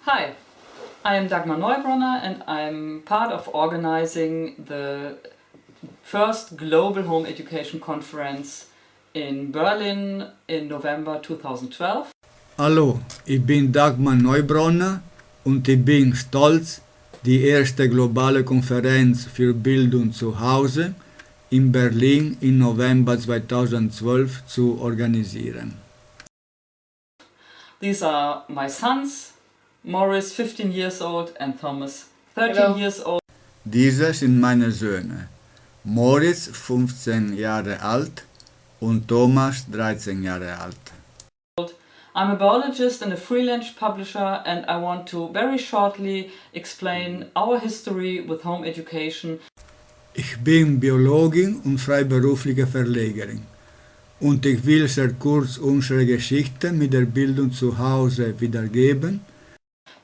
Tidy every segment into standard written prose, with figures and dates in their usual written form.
Hi, I am Dagmar Neubronner and I'm part of organizing the first Global Home Education Conference in Berlin in November 2012. Hallo, ich bin Dagmar Neubronner und ich bin stolz, die erste globale Konferenz für Bildung zu Hause in Berlin im November 2012 zu organisieren. These are my sons, Morris, 15 years old, and Thomas, 13 Hello. years old. Diese sind meine Söhne. Moritz, 15 Jahre alt, und Thomas, 13 Jahre alt. I'm a biologist and a freelance publisher, and I want to very shortly explain our history with home education. Ich bin Biologin und freiberufliche Verlegerin. Und ich will sehr kurz unsere Geschichte mit der Bildung zu Hause wiedergeben.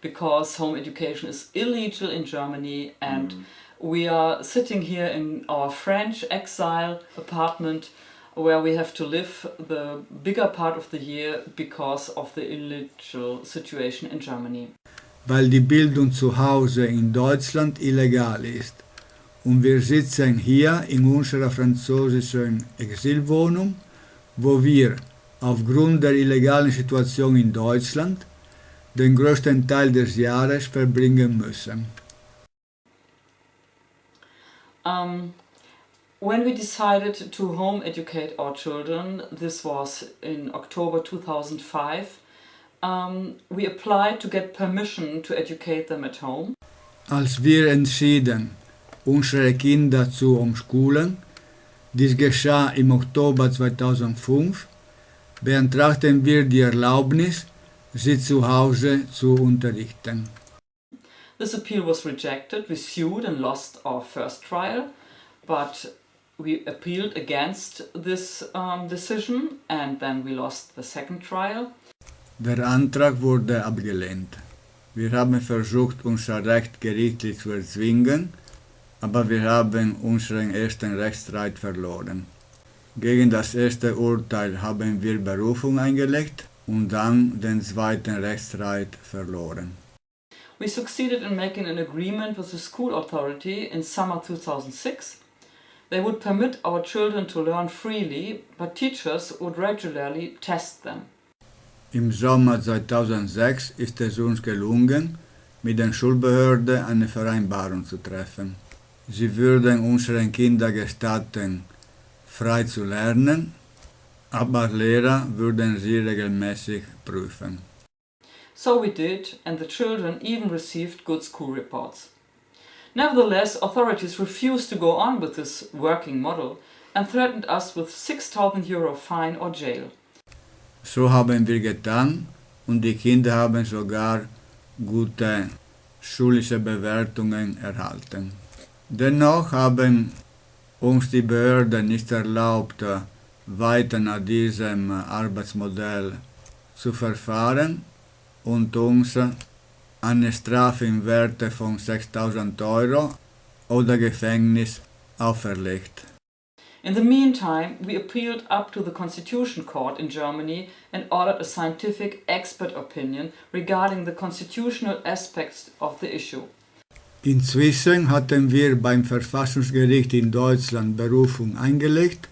Because home education is illegal in Germany, and we are sitting here in our French exile apartment where we have to live the bigger part of the year because of the illegal situation in Germany. Weil die Bildung zu Hause in Deutschland illegal ist. Und wir sitzen hier in unserer französischen Exilwohnung, wo wir aufgrund der illegalen Situation in Deutschland den größten Teil des Jahres verbringen müssen. When we decided to home educate our children, this was in October 2005, we applied to get permission to educate them at home. Als wir entschieden, unsere Kinder zu umschulen, dies geschah im Oktober 2005, beantragten wir die Erlaubnis, sie zu Hause zu unterrichten. This appeal was rejected. We sued and lost our first trial, but we appealed against this decision and then we lost the second trial. Der Antrag wurde abgelehnt. Wir haben versucht, unser Recht gerichtlich zu erzwingen, aber wir haben unseren ersten Rechtsstreit verloren. Gegen das erste Urteil haben wir Berufung eingelegt und dann den zweiten Rechtsstreit verloren. We succeeded in making an agreement with the school authority in summer 2006. They would permit our children to learn freely, but teachers would regularly test them. Im Sommer 2006 ist es uns gelungen, mit der Schulbehörde eine Vereinbarung zu treffen. Sie würden unseren Kindern gestatten, frei zu lernen, aber Lehrer würden sie regelmäßig prüfen. So we did, and the children even received good school reports. Nevertheless, authorities refused to go on with this working model and threatened us with €6,000 fine or jail. So haben wir getan und die Kinder haben sogar gute schulische Bewertungen erhalten. Dennoch haben uns die Behörden nicht erlaubt, weiter nach diesem Arbeitsmodell zu verfahren und uns eine Strafe im Werte von €6.000 oder Gefängnis auferlegt. In the meantime, we appealed up to the Constitution Court in Germany and ordered a scientific expert opinion regarding the constitutional aspects of the issue. Inzwischen hatten wir beim Verfassungsgericht in Deutschland Berufung eingelegt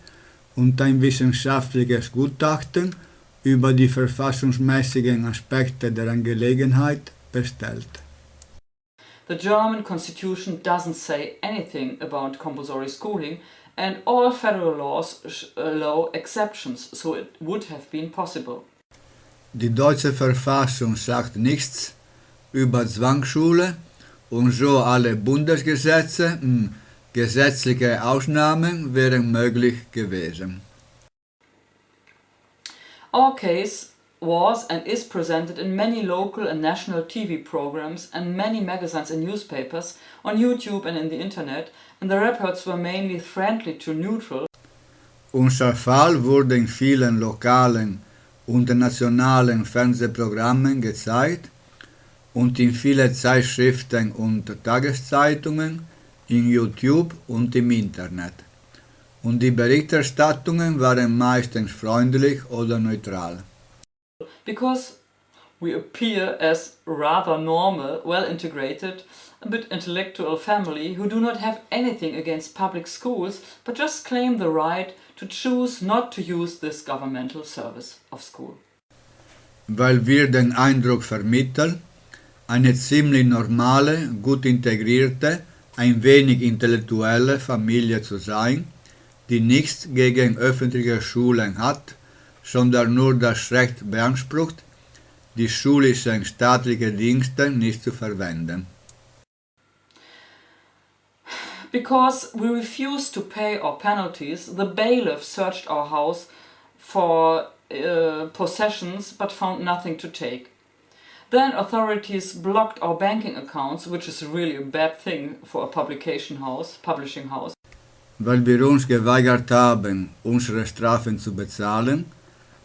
und ein wissenschaftliches Gutachten über die verfassungsmäßigen Aspekte der Angelegenheit bestellt. The German constitution doesn't say anything about compulsory schooling, and all federal laws allow exceptions, so it would have been possible. Die deutsche Verfassung sagt nichts über Zwangsschule und so alle Bundesgesetze, gesetzliche Ausnahmen wären möglich gewesen. Our case was and is presented in many local and national TV programs and many magazines and newspapers, on YouTube and in the internet, and the reports were mainly friendly to neutral. Unser Fall wurde in vielen lokalen und nationalen Fernsehprogrammen gezeigt und in viele Zeitschriften und Tageszeitungen, in YouTube und im Internet. Und die Berichterstattungen waren meistens freundlich oder neutral. Because We appear as rather normal, well-integrated, a bit intellectual family who do not have anything against public schools, but just claim the right to choose not to use this governmental service of school. Weil wir den Eindruck vermitteln, eine ziemlich normale, gut integrierte, ein wenig intellektuelle Familie zu sein, die nichts gegen öffentliche Schulen hat, sondern nur das Recht beansprucht, die schulischen staatlichen Dienste nicht zu verwenden. Because we refused to pay our penalties, the bailiff searched our house for possessions but found nothing to take. Then authorities blocked our banking accounts, which is really a bad thing for a publishing house. Weil wir uns geweigert haben, unsere Strafen zu bezahlen,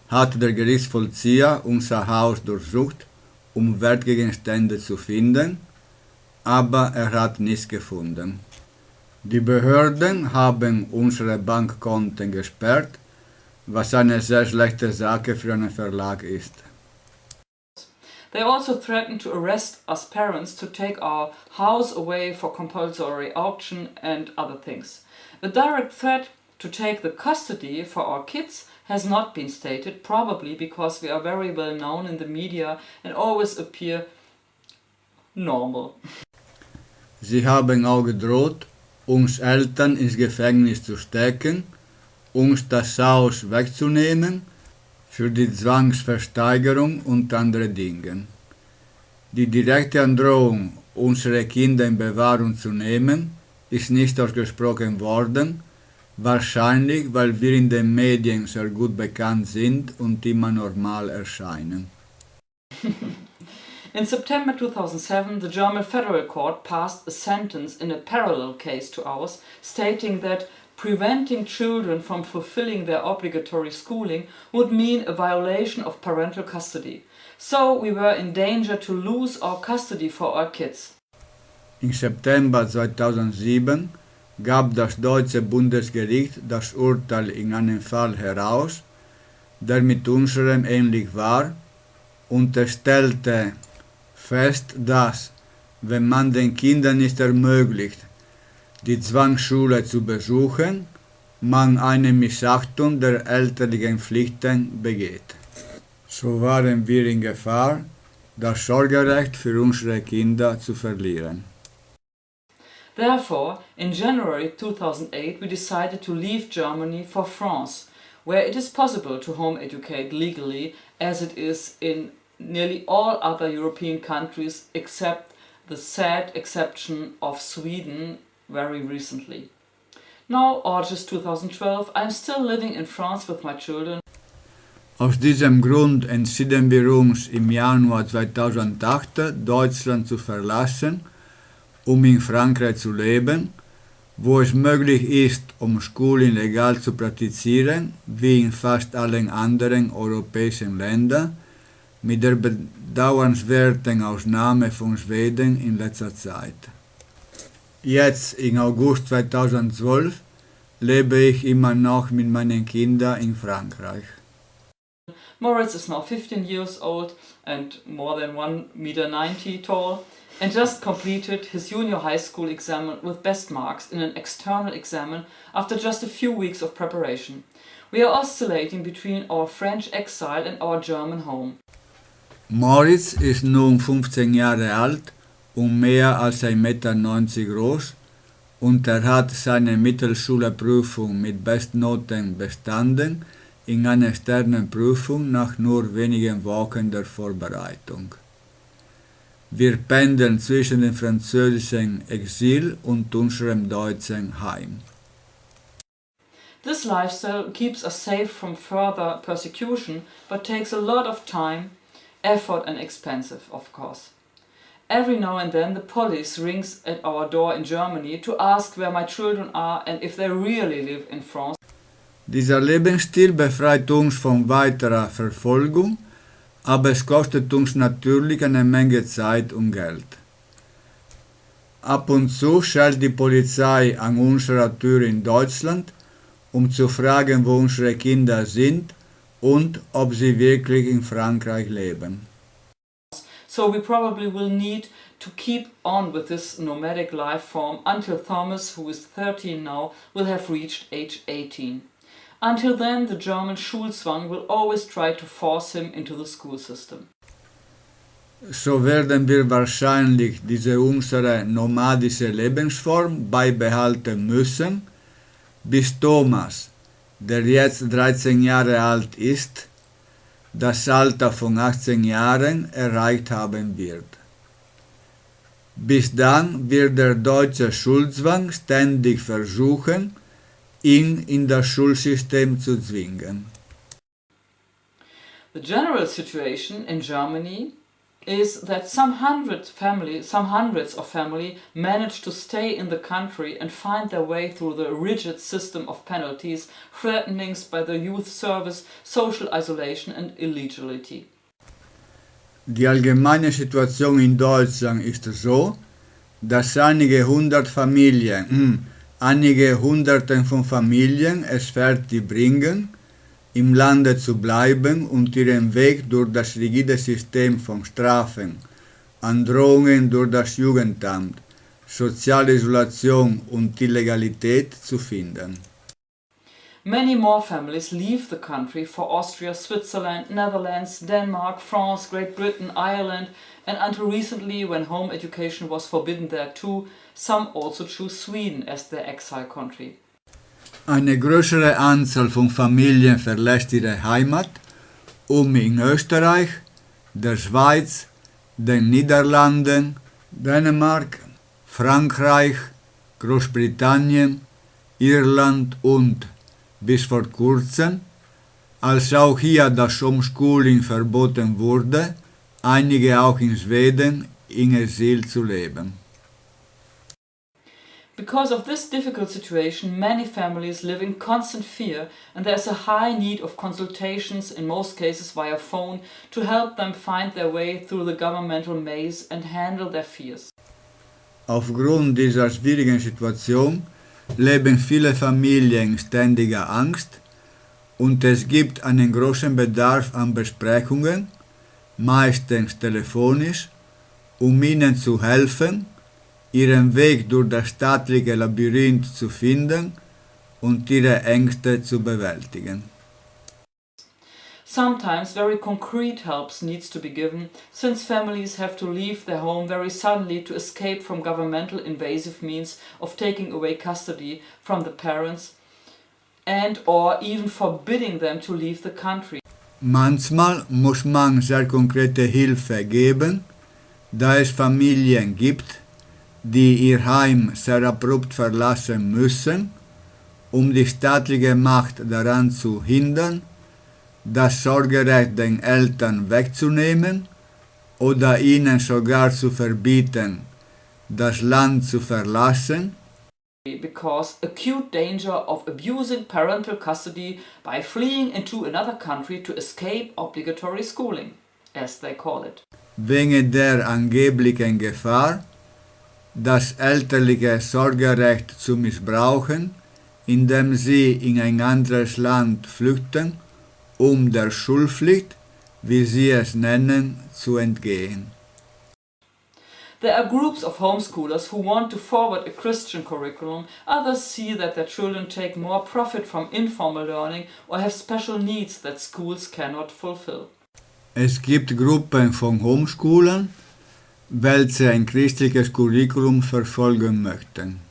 hat der Gerichtsvollzieher unser Haus durchsucht, um Wertgegenstände zu finden, aber er hat nichts gefunden. Die Behörden haben unsere Bankkonten gesperrt, was eine sehr schlechte Sache für einen Verlag ist. They also threatened to arrest us parents to take our house away for compulsory auction and other things. A direct threat to take the custody for our kids has not been stated, probably because we are very well known in the media and always appear normal. Sie haben auch gedroht, uns Eltern ins Gefängnis zu stecken, uns das Haus wegzunehmen, für die Zwangsversteigerung und andere Dinge. Die direkte Androhung, unsere Kinder in Bewahrung zu nehmen, ist nicht ausgesprochen worden, wahrscheinlich weil wir in den Medien sehr gut bekannt sind und immer normal erscheinen. In September 2007, the German Federal Court passed a sentence in a parallel case to ours, stating that preventing children from fulfilling their obligatory schooling would mean a violation of parental custody. So we were in danger to lose our custody for our kids. Im September 2007 gab das deutsche Bundesgericht das Urteil in einem Fall heraus, der mit unserem ähnlich war, und es stellte fest, dass, wenn man den Kindern nicht ermöglicht, die Zwangsschule zu besuchen, man eine Missachtung der elterlichen Pflichten begeht. So waren wir in Gefahr, das Sorgerecht für unsere Kinder zu verlieren. Therefore, in January 2008 we decided to leave Germany for France, where it is possible to home educate legally as it is in nearly all other European countries except the sad exception of Sweden very recently. Now, August 2012, I am still living in France with my children. Aus diesem Grund entschieden wir uns im Januar 2008, Deutschland zu verlassen, um in Frankreich zu leben, wo es möglich ist, Schooling legal zu praktizieren, wie in fast allen anderen europäischen Ländern, mit der bedauernswerten Ausnahme von Schweden in letzter Zeit. Jetzt, im August 2012, lebe ich immer noch mit meinen Kindern in Frankreich. Moritz is now 15 years old and more than 1,90 meter tall and just completed his junior high school exam with best marks in an external exam after just a few weeks of preparation. We are oscillating between our French exile and our German home. Moritz ist nun 15 Jahre alt und mehr als 1,90 Meter groß und er hat seine Mittelschulprüfung mit Bestnoten bestanden in einer externen Prüfung nach nur wenigen Wochen der Vorbereitung. Wir pendeln zwischen dem französischen Exil und unserem deutschen Heim. This lifestyle keeps us safe from further persecution, but takes a lot of time, effort and expensive, of course. Every now and then the police rings at our door in Germany to ask where my children are and if they really live in France. Dieser Lebensstil befreit uns von weiterer Verfolgung, aber es kostet uns natürlich eine Menge Zeit und Geld. Ab und zu schellt die Polizei an unserer Tür in Deutschland, um zu fragen, wo unsere Kinder sind und ob sie wirklich in Frankreich leben. So we probably will need to keep on with this nomadic life form until Thomas, who is 13 now, will have reached age 18. Until then, the German Schulzwang will always try to force him into the school system. So werden wir wahrscheinlich diese unsere nomadische Lebensform beibehalten müssen, bis Thomas, der jetzt 13 Jahre alt ist, das Alter von 18 Jahren erreicht haben wird. Bis dann wird der deutsche Schulzwang ständig versuchen, ihn in das Schulsystem zu zwingen. The general situation in Germany is that some hundreds of families manage to stay in the country and find their way through the rigid system of penalties, threatenings by the youth service, social isolation and illegality. Die allgemeine Situation in Deutschland ist so, dass einige Hunderten von Familien es fertig bringen, im Lande zu bleiben und ihren Weg durch das rigide System von Strafen, Androhungen durch das Jugendamt, soziale Isolation und Illegalität zu finden. Many more families leave the country for Austria, Switzerland, Netherlands, Denmark, France, Great Britain, Ireland, and until recently, when home education was forbidden there too, some also choose Sweden as their exile country. Eine größere Anzahl von Familien verlässt ihre Heimat, um in Österreich, der Schweiz, den Niederlanden, Dänemark, Frankreich, Großbritannien, Irland und, bis vor kurzem, als auch hier das Homeschooling verboten wurde, einige auch in Schweden in Exil zu leben. Because of this difficult situation, many families live in constant fear, and there is a high need of consultations, in most cases via phone, to help them find their way through the governmental maze and handle their fears. Aufgrund dieser schwierigen Situation leben viele Familien in ständiger Angst und es gibt einen großen Bedarf an Besprechungen, meistens telefonisch, um ihnen zu helfen, ihren Weg durch das staatliche Labyrinth zu finden und ihre Ängste zu bewältigen. Sometimes very concrete help needs to be given, since families have to leave their home very suddenly to escape from governmental invasive means of taking away custody from the parents and or even forbidding them to leave the country. Manchmal muss man sehr konkrete Hilfe geben, da es Familien gibt, die ihr Heim sehr abrupt verlassen müssen, um die staatliche Macht daran zu hindern, das Sorgerecht den Eltern wegzunehmen oder ihnen sogar zu verbieten, das Land zu verlassen. Because acute danger of abusing parental custody by fleeing into another country to escape obligatory schooling, as they call it. Wegen der angeblichen Gefahr, das elterliche Sorgerecht zu missbrauchen, indem sie in ein anderes Land flüchten, um der Schulpflicht, wie sie es nennen, zu entgehen. There are groups of homeschoolers who want to forward a Christian curriculum. Others see that their children take more profit from informal learning or have special needs that schools cannot fulfill. Es gibt Gruppen von Homeschoolern, welche ein christliches Curriculum verfolgen möchten.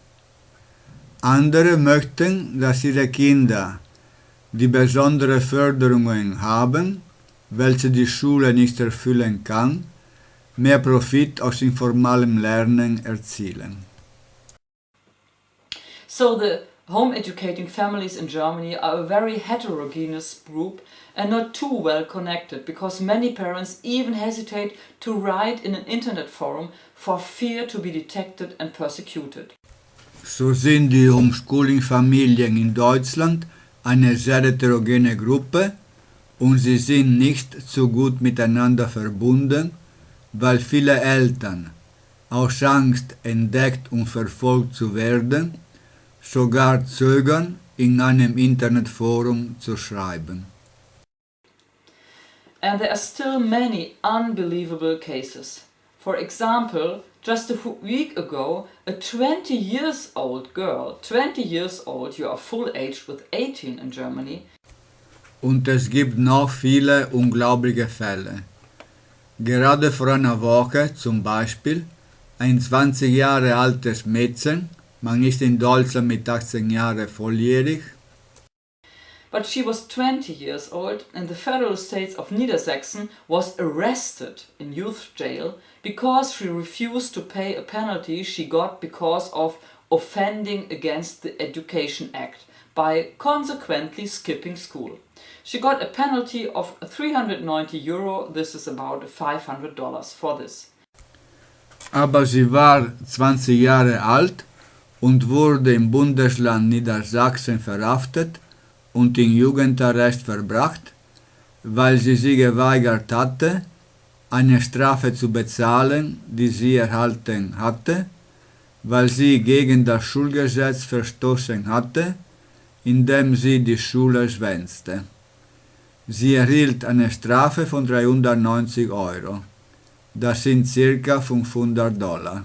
Andere möchten, dass ihre Kinder, die besondere Förderungen haben, welche die Schule nicht erfüllen kann, mehr Profit aus informalem Lernen erzielen. So the home educating families in Germany are a very heterogeneous group and not too well connected, because many parents even hesitate to write in an internet forum for fear to be detected and persecuted. So sind die Homeschooling-Familien in Deutschland eine sehr heterogene Gruppe und sie sind nicht so gut miteinander verbunden, weil viele Eltern aus Angst, entdeckt und verfolgt zu werden, sogar zögern, in einem Internetforum zu schreiben. And there are still many unbelievable cases. For example, just a week ago, a 20 years old girl, 20 years old, you are full age with 18 in Germany. Und es gibt noch viele unglaubliche Fälle. Gerade vor einer Woche zum Beispiel ein 20 Jahre altes Mädchen, man ist in Deutschland mit 18 Jahren volljährig. But she was 20 years old and the federal states of Niedersachsen was arrested in youth jail because she refused to pay a penalty she got because of offending against the Education Act by consequently skipping school. She got a penalty of €390, this is about $500 for this. Aber sie war 20 Jahre alt und wurde im Bundesland Niedersachsen verhaftet und in Jugendarrest verbracht, weil sie sich geweigert hatte, eine Strafe zu bezahlen, die sie erhalten hatte, weil sie gegen das Schulgesetz verstoßen hatte, indem sie die Schule schwänzte. Sie erhielt eine Strafe von €390. Das sind ca. $500.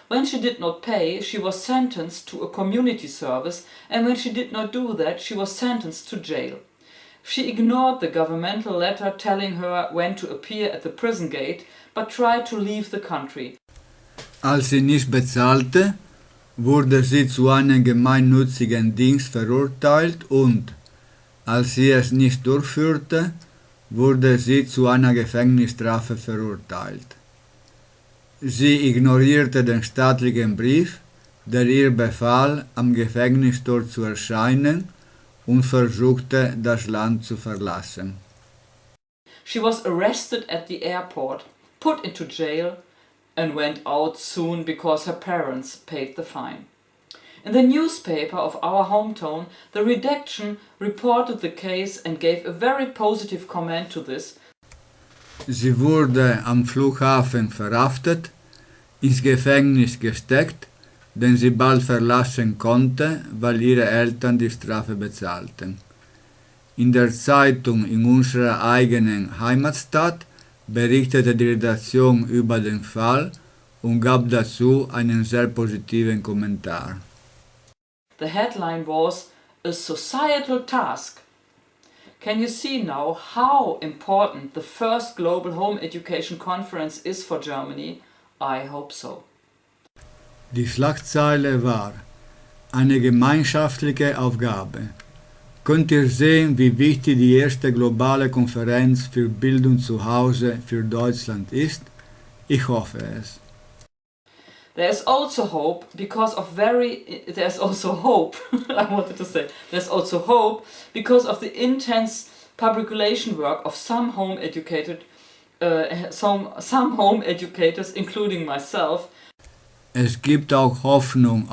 When she did not pay, she was sentenced to a community service, and when she did not do that, she was sentenced to jail. She ignored the governmental letter telling her when to appear at the prison gate, but tried to leave the country. Als sie nicht bezahlte, wurde sie zu einem gemeinnützigen Dienst verurteilt und, als sie es nicht durchführte, wurde sie zu einer Gefängnisstrafe verurteilt. Sie ignorierte den staatlichen Brief, der ihr befahl, am Gefängnistor zu erscheinen und versuchte, das Land zu verlassen. She was arrested at the airport, put into jail, and went out soon because her parents paid the fine. In the newspaper of our hometown, the redaction reported the case and gave a very positive comment to this. Sie wurde am Flughafen verhaftet, ins Gefängnis gesteckt, den sie bald verlassen konnte, weil ihre Eltern die Strafe bezahlten. In der Zeitung in unserer eigenen Heimatstadt berichtete die Redaktion über den Fall und gab dazu einen sehr positiven Kommentar. The headline was "A Societal Task". Can you see now how important the first Global Home Education Conference is for Germany? I hope so. Die Schlagzeile war eine gemeinschaftliche Aufgabe. Könnt ihr sehen, wie wichtig die erste globale Konferenz für Bildung zu Hause für Deutschland ist? Ich hoffe es. There's also hope because of there's also hope I wanted to say there's also hope because of the intense public relation work of some home educators, including myself. Es gibt auch Hoffnung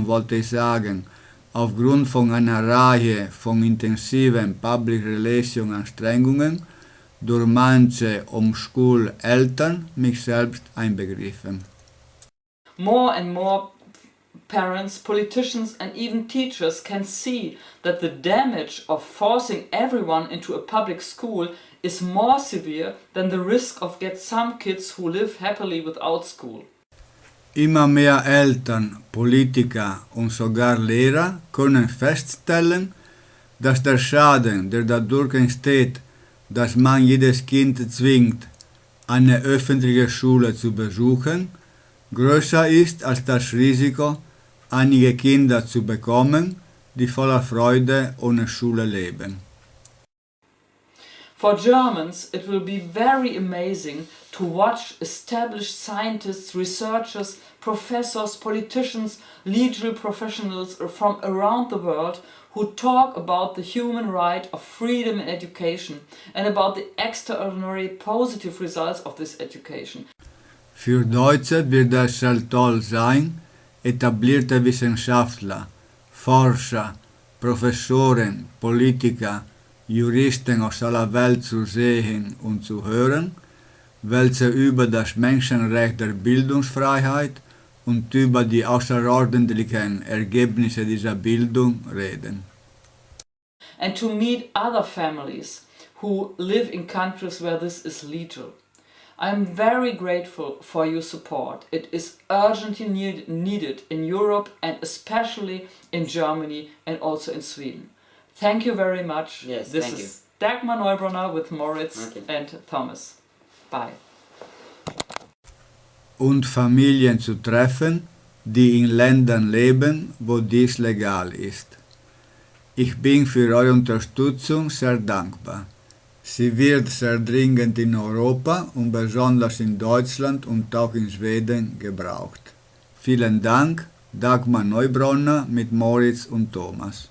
wollte ich sagen, aufgrund von einer Reihe von intensiven Public Relation Anstrengungen durch manche Eltern, mich selbst einbegriffen. More and more parents, politicians and even teachers can see that the damage of forcing everyone into a public school is more severe than the risk of get some kids who live happily without school. Immer mehr Eltern, Politiker und sogar Lehrer können feststellen, dass der Schaden, der dadurch entsteht, dass man jedes Kind zwingt, eine öffentliche Schule zu besuchen, größer ist als das Risiko, einige Kinder zu bekommen, die voller Freude ohne Schule leben. For Germans, it will be very amazing to watch established scientists, researchers, professors, politicians, legal professionals from around the world who talk about the human right of freedom in education and about the extraordinary positive results of this education. Für Deutsche wird es sehr toll sein, etablierte Wissenschaftler, Forscher, Professoren, Politiker, Juristen aus aller Welt zu sehen und zu hören, welche über das Menschenrecht der Bildungsfreiheit und über die außerordentlichen Ergebnisse dieser Bildung reden. and to meet other families who live in countries where this is legal. I am very grateful for your support. It is urgently needed in Europe and especially in Germany and also in Sweden. Thank you very much. Yes, this thank is Dagmar Neubronner with Moritz and Thomas. Bye. Und Familien zu treffen, die in Ländern leben, wo dies legal ist. Ich bin für eure Unterstützung sehr dankbar. Sie wird sehr dringend in Europa und besonders in Deutschland und auch in Schweden gebraucht. Vielen Dank, Dagmar Neubronner mit Moritz und Thomas.